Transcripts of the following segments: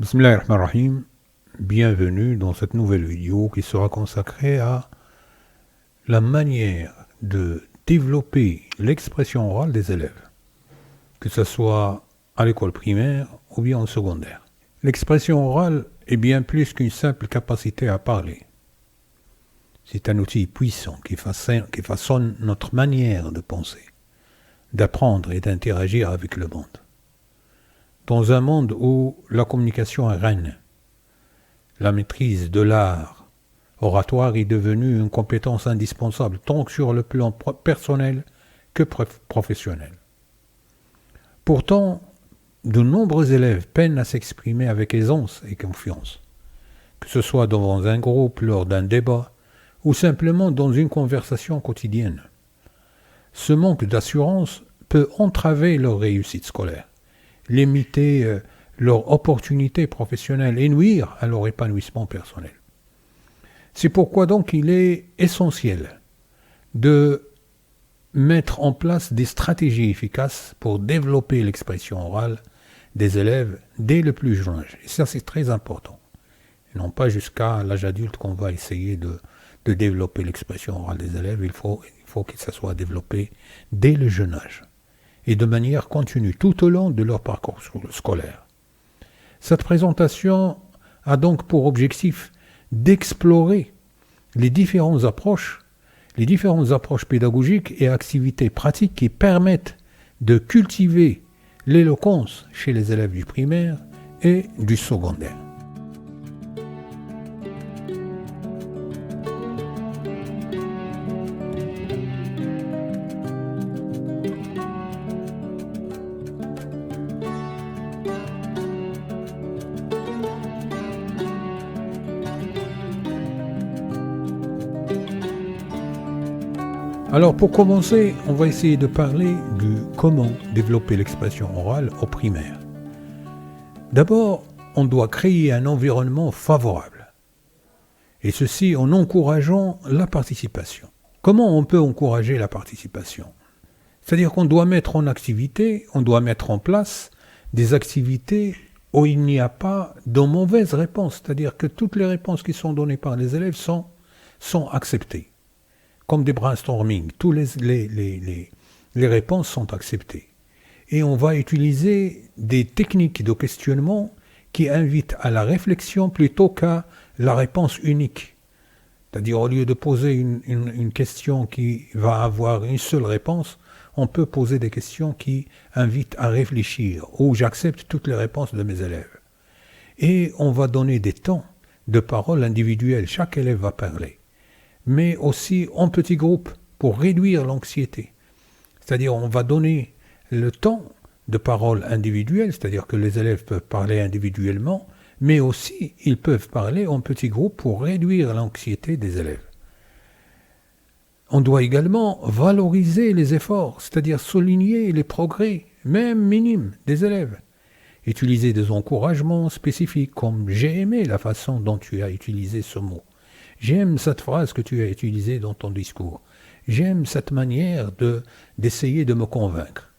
Bismillahirrahmanirrahim. Bienvenue dans cette nouvelle vidéo qui sera consacrée à la manière de développer l'expression orale des élèves, que ce soit à l'école primaire ou bien en secondaire. L'expression orale est bien plus qu'une simple capacité à parler. C'est un outil puissant qui façonne notre manière de penser, d'apprendre et d'interagir avec le monde. Dans un monde où la communication est reine, la maîtrise de l'art oratoire est devenue une compétence indispensable tant sur le plan personnel que professionnel. Pourtant, de nombreux élèves peinent à s'exprimer avec aisance et confiance, que ce soit devant un groupe, lors d'un débat, ou simplement dans une conversation quotidienne. Ce manque d'assurance peut entraver leur réussite scolaire, limiter leur opportunité professionnelle et nuire à leur épanouissement personnel. C'est pourquoi donc il est essentiel de mettre en place des stratégies efficaces pour développer l'expression orale des élèves dès le plus jeune âge. Et ça, c'est très important. Et non pas jusqu'à l'âge adulte qu'on va essayer de développer l'expression orale des élèves. Il faut que ça soit développé dès le jeune âge et de manière continue tout au long de leur parcours scolaire. Cette présentation a donc pour objectif d'explorer les différentes approches pédagogiques et activités pratiques qui permettent de cultiver l'éloquence chez les élèves du primaire et du secondaire. Alors pour commencer, on va essayer de parler de comment développer l'expression orale au primaire. D'abord, on doit créer un environnement favorable, et ceci en encourageant la participation. Comment on peut encourager la participation ? C'est-à-dire qu'on doit mettre en place des activités où il n'y a pas de mauvaises réponses, c'est-à-dire que toutes les réponses qui sont données par les élèves sont acceptées. Comme des brainstorming, toutes les réponses sont acceptées. Et on va utiliser des techniques de questionnement qui invitent à la réflexion plutôt qu'à la réponse unique. C'est-à-dire, au lieu de poser une question qui va avoir une seule réponse, on peut poser des questions qui invitent à réfléchir, où j'accepte toutes les réponses de mes élèves. Et on va donner des temps de parole individuels, chaque élève va parler, mais aussi en petits groupes pour réduire l'anxiété. C'est-à-dire on va donner le temps de parole individuelle, c'est-à-dire que les élèves peuvent parler individuellement, mais aussi ils peuvent parler en petits groupes pour réduire l'anxiété des élèves. On doit également valoriser les efforts, c'est-à-dire souligner les progrès, même minimes, des élèves. Utiliser des encouragements spécifiques, comme « j'ai aimé la façon dont tu as utilisé ce mot ». J'aime cette phrase que tu as utilisée dans ton discours. J'aime cette manière d'essayer de me convaincre.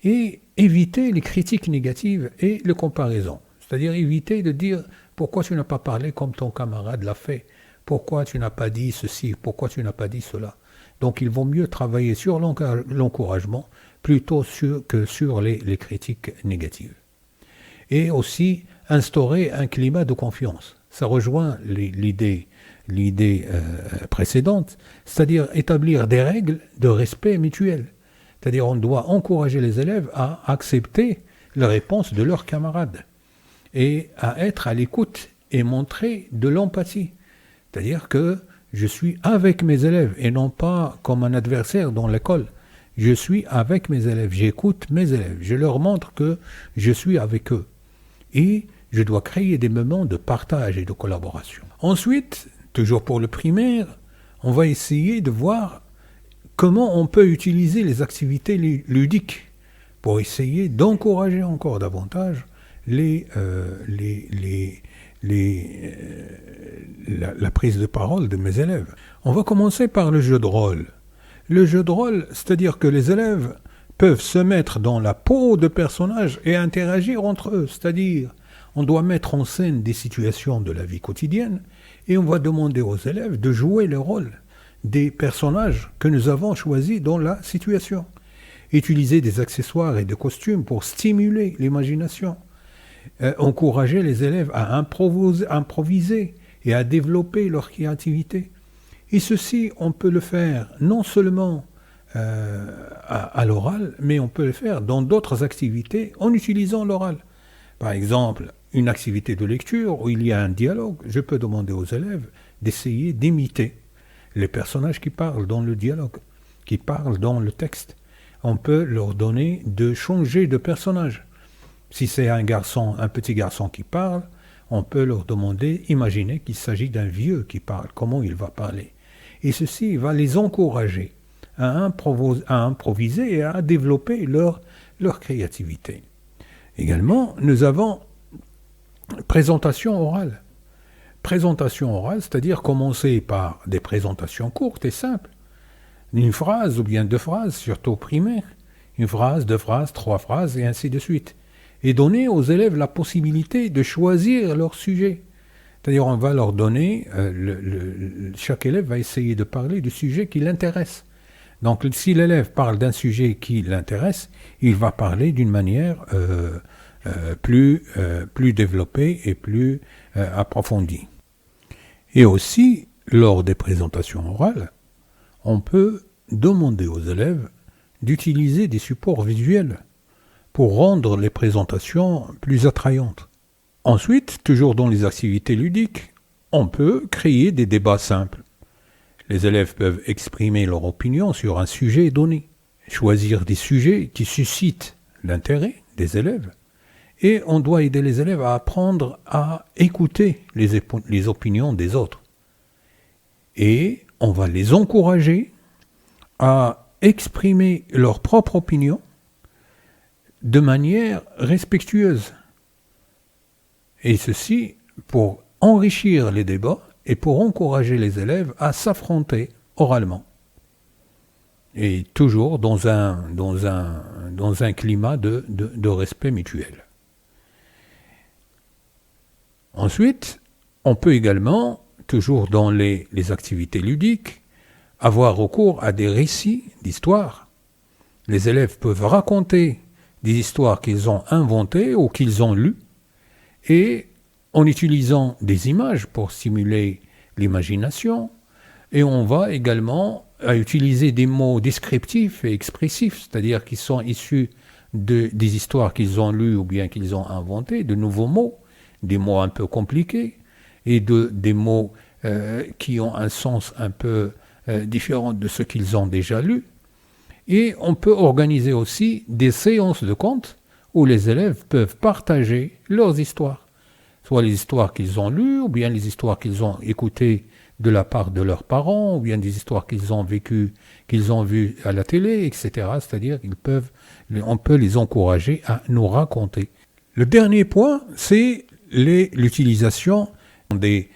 Et éviter les critiques négatives et les comparaisons. C'est-à-dire éviter de dire pourquoi tu n'as pas parlé comme ton camarade l'a fait, pourquoi tu n'as pas dit ceci, pourquoi tu n'as pas dit cela. Donc il vaut mieux travailler sur l'encouragement plutôt que sur les critiques négatives. Et aussi instaurer un climat de confiance. Ça rejoint l'idée précédente, c'est-à-dire établir des règles de respect mutuel. C'est-à-dire on doit encourager les élèves à accepter les réponses de leurs camarades et à être à l'écoute et montrer de l'empathie. C'est-à-dire que je suis avec mes élèves et non pas comme un adversaire dans l'école. Je suis avec mes élèves, j'écoute mes élèves, je leur montre que je suis avec eux. Et je dois créer des moments de partage et de collaboration. Ensuite, toujours pour le primaire, on va essayer de voir comment on peut utiliser les activités ludiques pour essayer d'encourager encore davantage la prise de parole de mes élèves. On va commencer par le jeu de rôle. Le jeu de rôle, c'est-à-dire que les élèves peuvent se mettre dans la peau de personnages et interagir entre eux. C'est-à-dire, on doit mettre en scène des situations de la vie quotidienne et on va demander aux élèves de jouer le rôle des personnages que nous avons choisis dans la situation. Utiliser des accessoires et des costumes pour stimuler l'imagination. Encourager les élèves à improviser et à développer leur créativité. Et ceci, on peut le faire non seulement à l'oral, mais on peut le faire dans d'autres activités en utilisant l'oral. Par exemple, une activité de lecture où il y a un dialogue, je peux demander aux élèves d'essayer d'imiter les personnages qui parlent dans le dialogue, qui parlent dans le texte. On peut leur donner de changer de personnage. Si c'est un petit garçon qui parle, on peut leur demander, imaginer qu'il s'agit d'un vieux qui parle, comment il va parler. Et ceci va les encourager à improviser et à développer leur créativité. Également, nous avons présentation orale. Présentation orale, c'est-à-dire commencer par des présentations courtes et simples. Une phrase ou bien 2 phrases, surtout primaire. Une phrase, 2 phrases, 3 phrases et ainsi de suite. Et donner aux élèves la possibilité de choisir leur sujet. C'est-à-dire on va leur donner, chaque élève va essayer de parler du sujet qui l'intéresse. Donc si l'élève parle d'un sujet qui l'intéresse, il va parler d'une manière plus développée et plus approfondie. Et aussi, lors des présentations orales, on peut demander aux élèves d'utiliser des supports visuels pour rendre les présentations plus attrayantes. Ensuite, toujours dans les activités ludiques, on peut créer des débats simples. Les élèves peuvent exprimer leur opinion sur un sujet donné, choisir des sujets qui suscitent l'intérêt des élèves, et on doit aider les élèves à apprendre à écouter les opinions des autres. Et on va les encourager à exprimer leur propre opinion de manière respectueuse. Et ceci pour enrichir les débats et pour encourager les élèves à s'affronter oralement. Et toujours dans un climat de respect mutuel. Ensuite, on peut également, toujours dans les activités ludiques, avoir recours à des récits d'histoires. Les élèves peuvent raconter des histoires qu'ils ont inventées ou qu'ils ont lues, et en utilisant des images pour stimuler l'imagination, et on va également utiliser des mots descriptifs et expressifs, c'est-à-dire qui sont issus des histoires qu'ils ont lues ou bien qu'ils ont inventées, de nouveaux mots, des mots un peu compliqués, et des mots qui ont un sens un peu différent de ce qu'ils ont déjà lu. Et on peut organiser aussi des séances de contes où les élèves peuvent partager leurs histoires, soit les histoires qu'ils ont lues, ou bien les histoires qu'ils ont écoutées de la part de leurs parents, ou bien des histoires qu'ils ont vécues, qu'ils ont vues à la télé, etc. C'est-à-dire on peut les encourager à nous raconter. Le dernier point, c'est l'utilisation des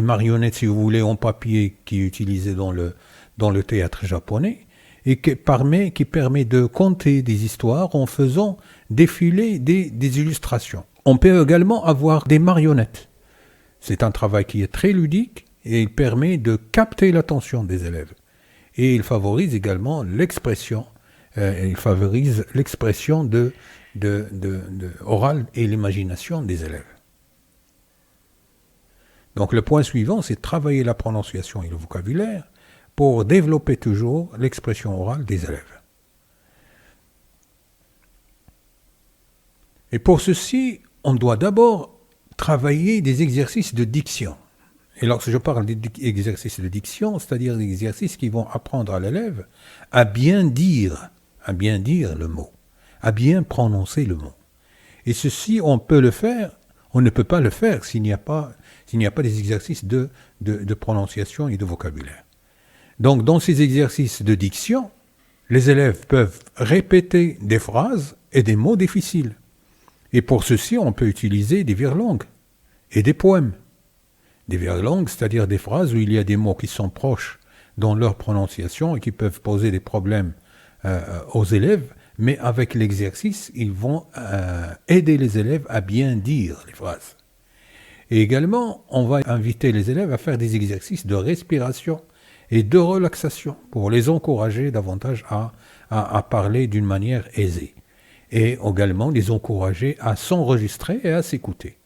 marionnettes, si vous voulez, en papier qui est utilisé dans le théâtre japonais et qui permet de conter des histoires en faisant défiler des illustrations. On peut également avoir des marionnettes. C'est un travail qui est très ludique et il permet de capter l'attention des élèves. Et il favorise également l'expression, orale et l'imagination des élèves. Donc le point suivant, c'est de travailler la prononciation et le vocabulaire pour développer toujours l'expression orale des élèves. Et pour ceci, on doit d'abord travailler des exercices de diction. Et lorsque je parle d'exercices de diction, c'est-à-dire des exercices qui vont apprendre à l'élève à bien dire le mot, à bien prononcer le mot. Et ceci, on peut le faire, on ne peut pas le faire s'il n'y a pas des exercices de prononciation et de vocabulaire. Donc, dans ces exercices de diction, les élèves peuvent répéter des phrases et des mots difficiles. Et pour ceci, on peut utiliser des virlangues et des poèmes. Des virlangues, c'est-à-dire des phrases où il y a des mots qui sont proches dans leur prononciation et qui peuvent poser des problèmes aux élèves, mais avec l'exercice, ils vont aider les élèves à bien dire les phrases. Et également, on va inviter les élèves à faire des exercices de respiration et de relaxation pour les encourager davantage à parler d'une manière aisée. Et également les encourager à s'enregistrer et à s'écouter.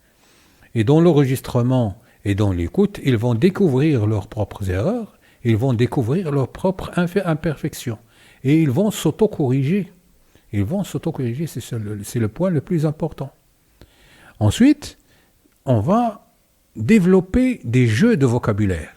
Et dans l'enregistrement et dans l'écoute, ils vont découvrir leurs propres erreurs, ils vont découvrir leurs propres imperfections. Et ils vont s'auto-corriger. C'est le point le plus important. Ensuite, on va développer des jeux de vocabulaire.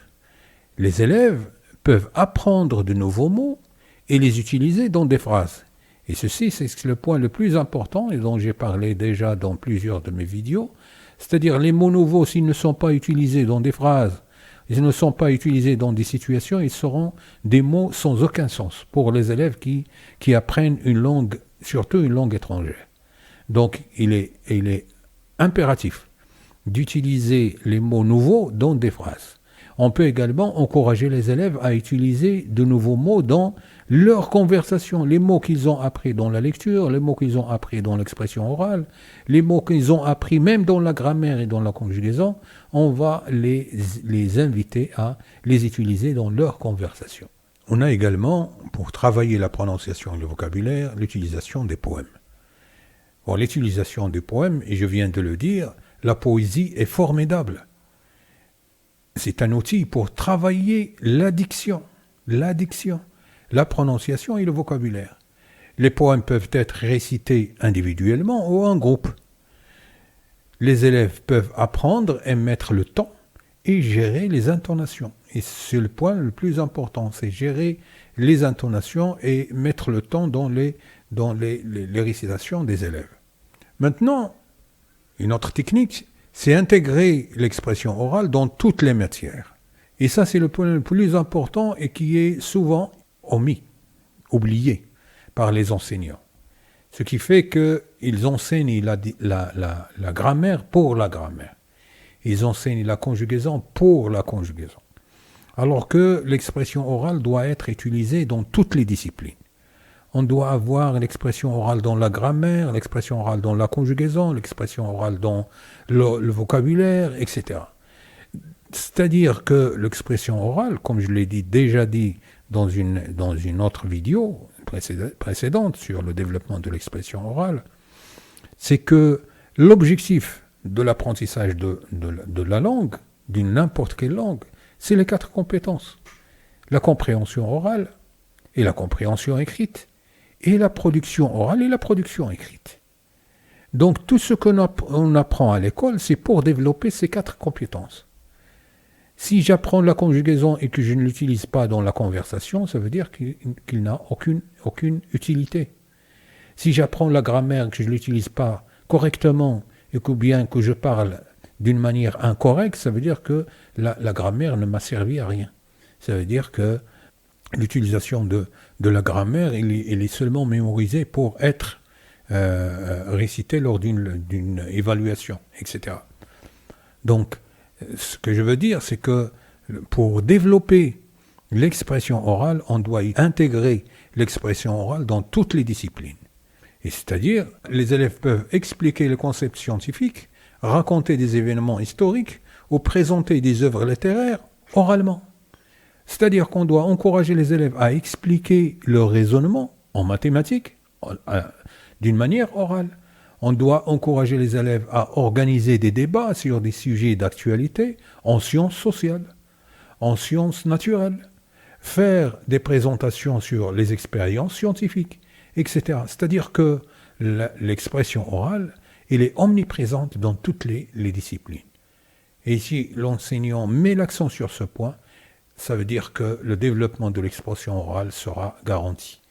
Les élèves peuvent apprendre de nouveaux mots et les utiliser dans des phrases. Et ceci, c'est le point le plus important et dont j'ai parlé déjà dans plusieurs de mes vidéos. C'est-à-dire les mots nouveaux, s'ils ne sont pas utilisés dans des phrases, ils ne sont pas utilisés dans des situations, ils seront des mots sans aucun sens pour les élèves qui apprennent une langue, surtout une langue étrangère. Donc, il est impératif d'utiliser les mots nouveaux dans des phrases. On peut également encourager les élèves à utiliser de nouveaux mots dans leur conversation. Les mots qu'ils ont appris dans la lecture, les mots qu'ils ont appris dans l'expression orale, les mots qu'ils ont appris même dans la grammaire et dans la conjugaison, on va les inviter à les utiliser dans leur conversation. On a également, pour travailler la prononciation et le vocabulaire, l'utilisation des poèmes. Bon, l'utilisation des poèmes, et je viens de le dire, la poésie est formidable. C'est un outil pour travailler l'addiction, la prononciation et le vocabulaire. Les poèmes peuvent être récités individuellement ou en groupe. Les élèves peuvent apprendre et mettre le temps et gérer les intonations. Et c'est le point le plus important, c'est gérer les intonations et mettre le temps dans les récitations des élèves. Maintenant, une autre technique, c'est intégrer l'expression orale dans toutes les matières. Et ça, c'est le point le plus important et qui est souvent oublié par les enseignants. Ce qui fait qu'ils enseignent la grammaire pour la grammaire. Ils enseignent la conjugaison pour la conjugaison. Alors que l'expression orale doit être utilisée dans toutes les disciplines. On doit avoir l'expression orale dans la grammaire, l'expression orale dans la conjugaison, l'expression orale dans le vocabulaire, etc. C'est-à-dire que l'expression orale, comme je l'ai déjà dit dans une autre vidéo précédente sur le développement de l'expression orale, c'est que l'objectif de l'apprentissage de la langue, d'une n'importe quelle langue, c'est les 4 compétences. La compréhension orale et la compréhension écrite, et la production orale et la production écrite. Donc tout ce qu'on apprend à l'école, c'est pour développer ces 4 compétences. Si j'apprends la conjugaison et que je ne l'utilise pas dans la conversation, ça veut dire qu'il n'a aucune utilité. Si j'apprends la grammaire et que je ne l'utilise pas correctement et que bien que je parle d'une manière incorrecte, ça veut dire que la grammaire ne m'a servi à rien. Ça veut dire que l'utilisation de la grammaire, elle est seulement mémorisée pour être récitée lors d'une évaluation, etc. Donc, ce que je veux dire, c'est que pour développer l'expression orale, on doit y intégrer l'expression orale dans toutes les disciplines. Et c'est-à-dire, les élèves peuvent expliquer les concepts scientifiques, raconter des événements historiques ou présenter des œuvres littéraires oralement. C'est-à-dire qu'on doit encourager les élèves à expliquer leur raisonnement en mathématiques d'une manière orale. On doit encourager les élèves à organiser des débats sur des sujets d'actualité en sciences sociales, en sciences naturelles, faire des présentations sur les expériences scientifiques, etc. C'est-à-dire que l'expression orale, elle est omniprésente dans toutes les disciplines. Et si l'enseignant met l'accent sur ce point, ça veut dire que le développement de l'expression orale sera garanti.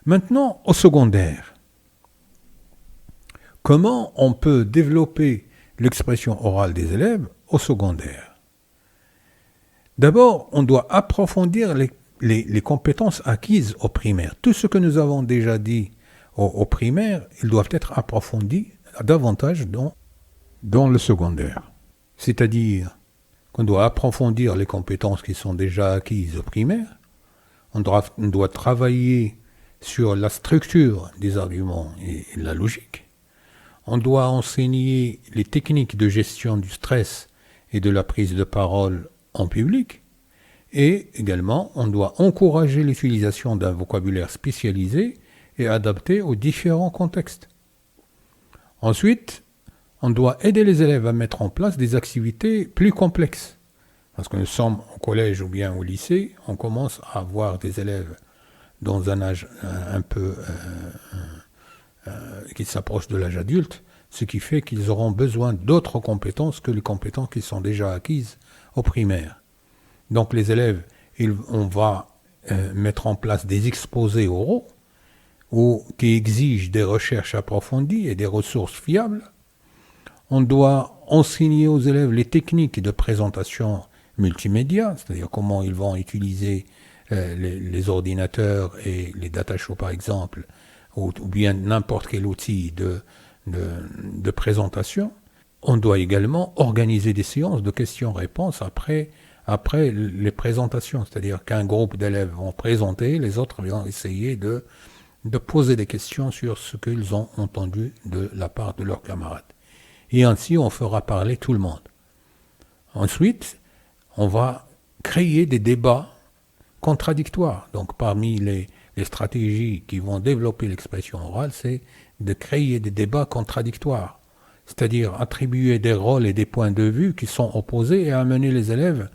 Maintenant, au secondaire. Comment on peut développer l'expression orale des élèves au secondaire? D'abord, on doit approfondir les compétences acquises au primaire. Tout ce que nous avons déjà dit au primaire, ils doivent être approfondis davantage dans le secondaire. C'est-à-dire qu'on doit approfondir les compétences qui sont déjà acquises au primaire, on doit travailler sur la structure des arguments et la logique. On doit enseigner les techniques de gestion du stress et de la prise de parole en public. Et également, on doit encourager l'utilisation d'un vocabulaire spécialisé et adapté aux différents contextes. Ensuite, on doit aider les élèves à mettre en place des activités plus complexes. Parce que nous sommes au collège ou bien au lycée, on commence à avoir des élèves dans un âge un peu qui s'approche de l'âge adulte, ce qui fait qu'ils auront besoin d'autres compétences que les compétences qui sont déjà acquises au primaire. Donc les élèves, on va mettre en place des exposés oraux qui exigent des recherches approfondies et des ressources fiables. On doit enseigner aux élèves les techniques de présentation multimédia, c'est-à-dire comment ils vont utiliser les ordinateurs et les datashows par exemple, ou bien n'importe quel outil de présentation. On doit également organiser des séances de questions-réponses après les présentations, c'est-à-dire qu'un groupe d'élèves vont présenter, les autres vont essayer de poser des questions sur ce qu'ils ont entendu de la part de leurs camarades. Et ainsi, on fera parler tout le monde. Ensuite, on va créer des débats contradictoires. Donc, parmi les stratégies qui vont développer l'expression orale, c'est de créer des débats contradictoires, c'est-à-dire attribuer des rôles et des points de vue qui sont opposés et amener les élèves,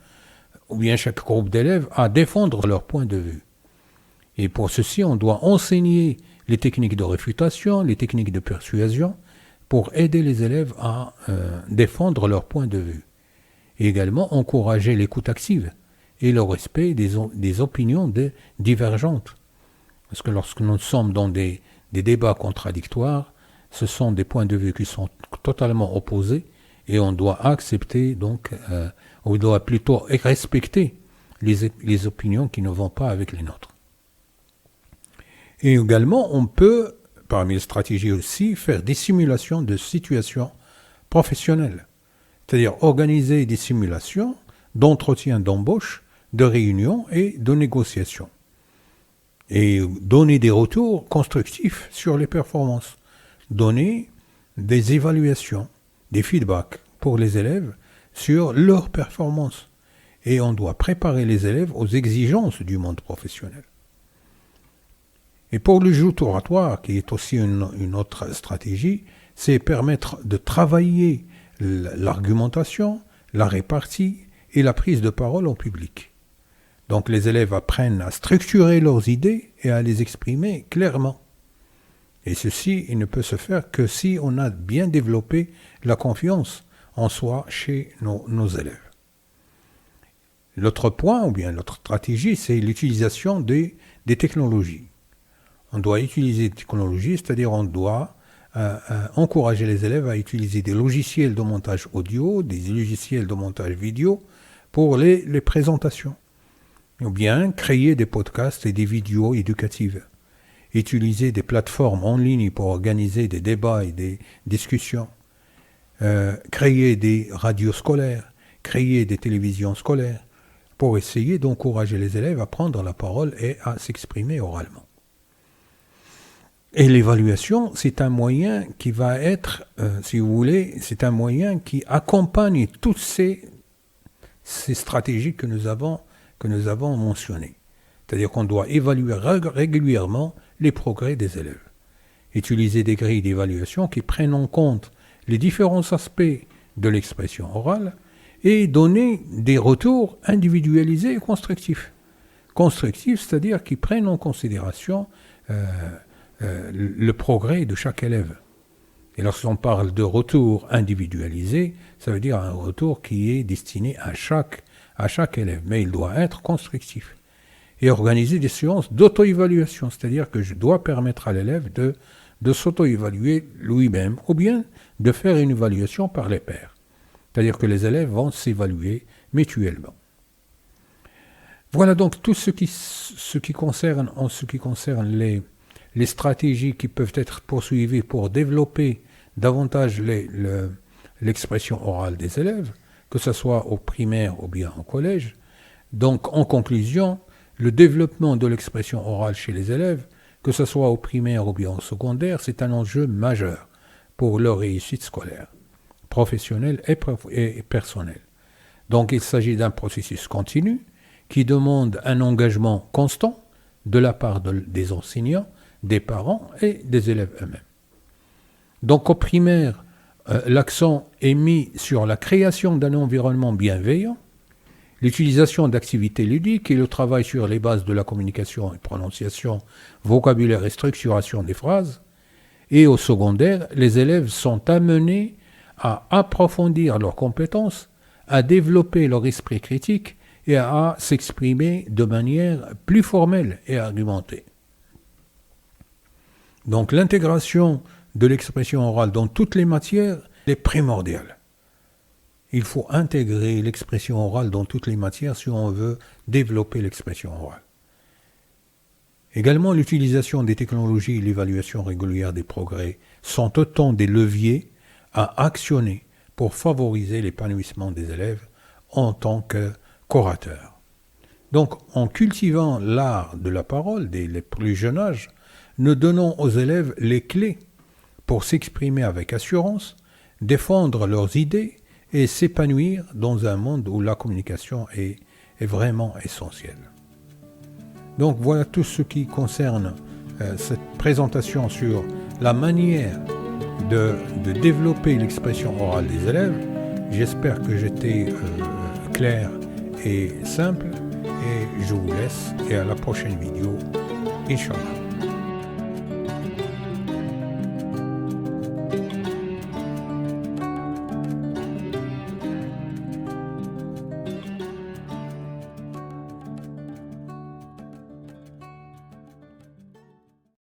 ou bien chaque groupe d'élèves, à défendre leur point de vue. Et pour ceci, on doit enseigner les techniques de réfutation, les techniques de persuasion, pour aider les élèves à défendre leur point de vue. Et également encourager l'écoute active et le respect des opinions divergentes. Parce que lorsque nous sommes dans des débats contradictoires, ce sont des points de vue qui sont totalement opposés et on doit accepter, donc, on doit plutôt respecter les opinions qui ne vont pas avec les nôtres. Et également, on peut, parmi les stratégies aussi, faire des simulations de situations professionnelles. C'est-à-dire organiser des simulations d'entretien d'embauche, de réunions et de négociations. Et donner des retours constructifs sur les performances. Donner des évaluations, des feedbacks pour les élèves sur leurs performances. Et on doit préparer les élèves aux exigences du monde professionnel. Et pour le jeu oratoire, qui est aussi une autre stratégie, c'est permettre de travailler l'argumentation, la répartie et la prise de parole en public. Donc les élèves apprennent à structurer leurs idées et à les exprimer clairement. Et ceci, il ne peut se faire que si on a bien développé la confiance en soi chez nos élèves. L'autre point, ou bien l'autre stratégie, c'est l'utilisation des technologies. On doit utiliser des technologies, c'est-à-dire on doit encourager les élèves à utiliser des logiciels de montage audio, des logiciels de montage vidéo pour les présentations. Ou bien créer des podcasts et des vidéos éducatives. Utiliser des plateformes en ligne pour organiser des débats et des discussions. Créer des radios scolaires, créer des télévisions scolaires pour essayer d'encourager les élèves à prendre la parole et à s'exprimer oralement. Et l'évaluation, c'est un moyen qui va être, si vous voulez, c'est un moyen qui accompagne toutes ces stratégies que nous avons mentionnées. C'est-à-dire qu'on doit évaluer régulièrement les progrès des élèves. Utiliser des grilles d'évaluation qui prennent en compte les différents aspects de l'expression orale et donner des retours individualisés et constructifs. Constructifs, c'est-à-dire qui prennent en considération le progrès de chaque élève. Et lorsqu'on parle de retour individualisé, ça veut dire un retour qui est destiné à chaque élève, mais il doit être constructif. Et organiser des séances d'auto-évaluation, c'est-à-dire que je dois permettre à l'élève de s'auto-évaluer lui-même, ou bien de faire une évaluation par les pairs. C'est-à-dire que les élèves vont s'évaluer mutuellement. Voilà donc tout ce qui concerne les stratégies qui peuvent être poursuivies pour développer davantage l'expression orale des élèves, que ce soit au primaire ou bien au collège. Donc, en conclusion, le développement de l'expression orale chez les élèves que ce soit au primaire ou bien au secondaire, c'est un enjeu majeur pour leur réussite scolaire, professionnelle et personnelle. Donc il s'agit d'un processus continu qui demande un engagement constant de la part des enseignants, des parents et des élèves eux-mêmes. Donc au primaire, l'accent est mis sur la création d'un environnement bienveillant, l'utilisation d'activités ludiques et le travail sur les bases de la communication et prononciation, vocabulaire et structuration des phrases. Et au secondaire, les élèves sont amenés à approfondir leurs compétences, à développer leur esprit critique et à s'exprimer de manière plus formelle et argumentée. Donc l'intégration de l'expression orale dans toutes les matières est primordiale. Il faut intégrer l'expression orale dans toutes les matières si on veut développer l'expression orale. Également, l'utilisation des technologies et l'évaluation régulière des progrès sont autant des leviers à actionner pour favoriser l'épanouissement des élèves en tant qu'orateurs. Donc, en cultivant l'art de la parole dès le plus jeune âge, nous donnons aux élèves les clés pour s'exprimer avec assurance, défendre leurs idées et s'épanouir dans un monde où la communication est vraiment essentielle. Donc voilà tout ce qui concerne cette présentation sur la manière de développer l'expression orale des élèves. J'espère que j'étais clair et simple et je vous laisse et à la prochaine vidéo, Inch'Allah.